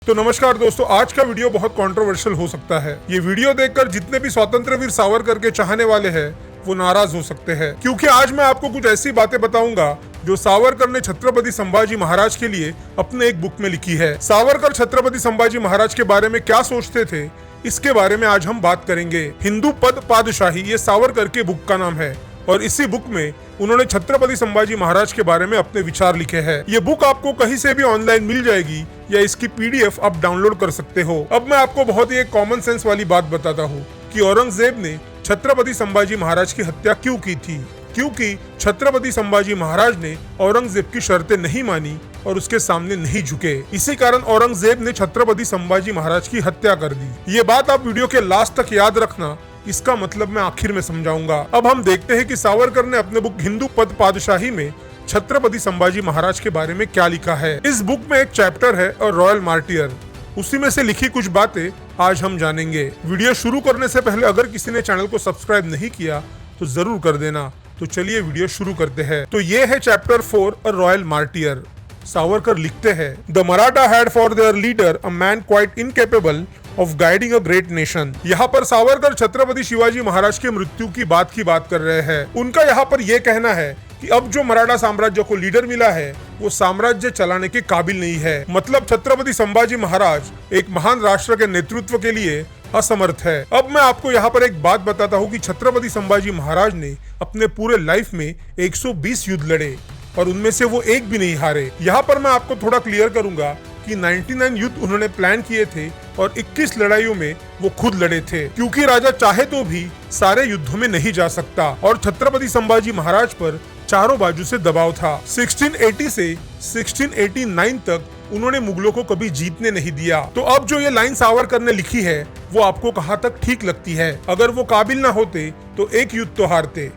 तो नमस्कार दोस्तों, आज का वीडियो बहुत कंट्रोवर्शियल हो सकता है। ये वीडियो देखकर जितने भी स्वतंत्र वीर सावरकर के चाहने वाले हैं वो नाराज हो सकते हैं, क्योंकि आज मैं आपको कुछ ऐसी बातें बताऊंगा जो सावरकर ने छत्रपति संभाजी महाराज के लिए अपने एक बुक में लिखी है। सावरकर छत्रपति संभाजी महाराज के बारे में क्या सोचते थे, इसके बारे में आज हम बात करेंगे। हिंदू पद पादशाही ये सावरकर के बुक का नाम है और इसी बुक में उन्होंने छत्रपति संभाजी महाराज के बारे में अपने विचार लिखे हैं। ये बुक आपको कहीं से भी ऑनलाइन मिल जाएगी या इसकी पीडीएफ आप डाउनलोड कर सकते हो। अब मैं आपको बहुत ही एक कॉमन सेंस वाली बात बताता हूँ कि औरंगजेब ने छत्रपति संभाजी महाराज की हत्या क्यों की थी। क्योंकि छत्रपति संभाजी महाराज ने औरंगजेब की शर्तें नहीं मानी और उसके सामने नहीं झुके। इसी कारण औरंगजेब ने छत्रपति संभाजी महाराज की हत्या कर दी। ये बात आप वीडियो के लास्ट तक याद रखना, इसका मतलब मैं आखिर में समझाऊंगा। अब हम देखते हैं कि सावरकर ने अपने बुक हिंदू पद पादशाही में छत्रपति संभाजी महाराज के बारे में क्या लिखा है। इस बुक में एक चैप्टर है और रॉयल मार्टियर, उसी में से लिखी कुछ बातें आज हम जानेंगे। वीडियो शुरू करने से पहले अगर किसी ने चैनल को सब्सक्राइब नहीं किया तो जरूर कर देना। तो चलिए वीडियो शुरू करते हैं। तो ये है chapter 4 a royal martyr. Savarkar लिखते हैं, the Maratha had for their leader a man quite incapable of guiding a great nation. यहाँ पर सावरकर छत्रपति शिवाजी महाराज के मृत्यु की बात कर रहे हैं। उनका यहाँ पर यह कहना है कि अब जो मराठा साम्राज्य को लीडर मिला है वो साम्राज्य चलाने के काबिल नहीं है। मतलब छत्रपति संभाजी महाराज एक महान राष्ट्र के नेतृत्व के लिए असमर्थ है। अब मैं आपको यहाँ पर एक बात बताता हूँ कि छत्रपति संभाजी महाराज ने अपने पूरे लाइफ में 120 युद्ध लड़े और उनमें से वो एक भी नहीं हारे। यहाँ पर मैं आपको थोड़ा क्लियर करूंगा कि 99 युद्ध उन्होंने प्लान किए थे और 21 लड़ाइयों में वो खुद लड़े थे, क्योंकि राजा चाहे तो भी सारे युद्धों में नहीं जा सकता और छत्रपति संभाजी महाराज पर चारों बाजू से दबाव था। 1680 से 1689 तक उन्होंने मुगलों को कभी जीतने नहीं दिया। तो अब जो ये लाइन सावरकर ने लिखी है वो आपको कहाँ तक ठीक लगती है? अगर वो काबिल ना होते तो एक युद्ध तो हारते,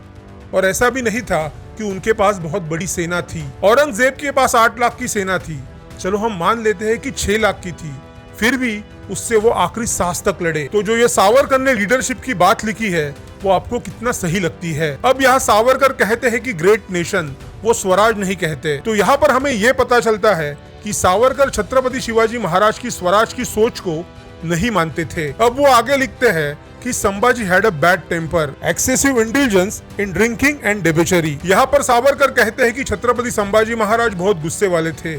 और ऐसा भी नहीं था कि उनके पास बहुत बड़ी सेना थी। औरंगजेब के पास 8 लाख की सेना थी, चलो हम मान लेते हैं कि 6 लाख की थी, फिर भी उससे वो आखिरी सांस तक लड़े। तो जो ये सावरकर ने लीडरशिप की बात लिखी है वो आपको कितना सही लगती है। अब यहाँ सावरकर कहते हैं कि ग्रेट नेशन, वो स्वराज नहीं कहते। तो यहाँ पर हमें ये पता चलता है कि सावरकर छत्रपति शिवाजी महाराज की स्वराज की सोच को नहीं मानते थे। अब वो आगे लिखते हैं कि Sambhaji had a bad temper, excessive intelligence in drinking and debauchery. यहाँ पर सावरकर कहते हैं कि छत्रपति संभाजी महाराज बहुत गुस्से वाले थे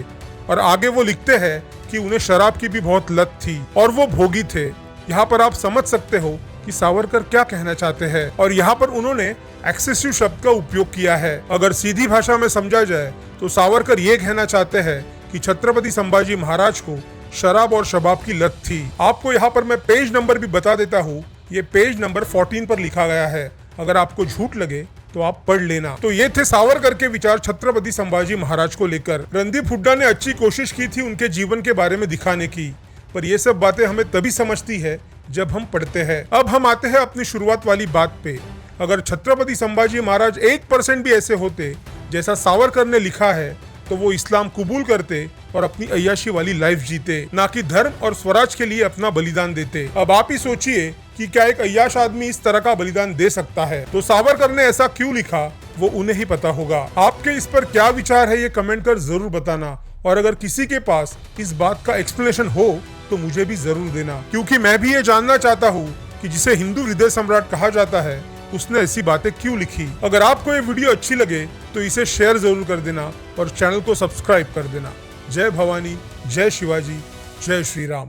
और आगे वो लिखते हैं कि उन्हें शराब की भी बहुत लत थी और वो भोगी थे। यहाँ पर आप समझ सकते हो कि सावरकर क्या कहना चाहते हैं, और यहाँ पर उन्होंने एक्सेसिव शब्द का उपयोग किया है। अगर सीधी भाषा में समझा जाए तो सावरकर ये कहना चाहते हैं कि छत्रपति संभाजी महाराज को शराब और शबाब की लत थी। आपको यहाँ पर मैं पेज नंबर भी बता देता हूँ, ये पेज नंबर 14 पर लिखा गया है। अगर आपको झूठ लगे तो आप पढ़ लेना। तो ये थे सावरकर के विचार छत्रपति संभाजी महाराज को लेकर। रणदीप हुड्डा ने अच्छी कोशिश की थी उनके जीवन के बारे में दिखाने की, पर ये सब बातें हमें तभी समझती है जब हम पढ़ते हैं। अब हम आते हैं अपनी शुरुआत वाली बात पे। अगर छत्रपति संभाजी महाराज 1% भी ऐसे होते जैसा सावरकर ने लिखा है तो वो इस्लाम कबूल करते और अपनी अय्याशी वाली लाइफ जीते, ना कि धर्म और स्वराज के लिए अपना बलिदान देते। अब आप ही सोचिए कि क्या एक अय्याश आदमी इस तरह का बलिदान दे सकता है? तो सावरकर ने ऐसा क्यों लिखा वो उन्हें ही पता होगा। आपके इस पर क्या विचार है ये कमेंट कर जरूर बताना, और अगर किसी के पास इस बात का एक्सप्लेनेशन हो तो मुझे भी जरूर देना, क्योंकि मैं भी ये जानना चाहता हूँ कि जिसे हिंदू हृदय सम्राट कहा जाता है उसने ऐसी बातें क्यों लिखी। अगर आपको ये वीडियो अच्छी लगे तो इसे शेयर जरूर कर देना और चैनल को सब्सक्राइब कर देना। जय भवानी, जय शिवाजी, जय श्री राम।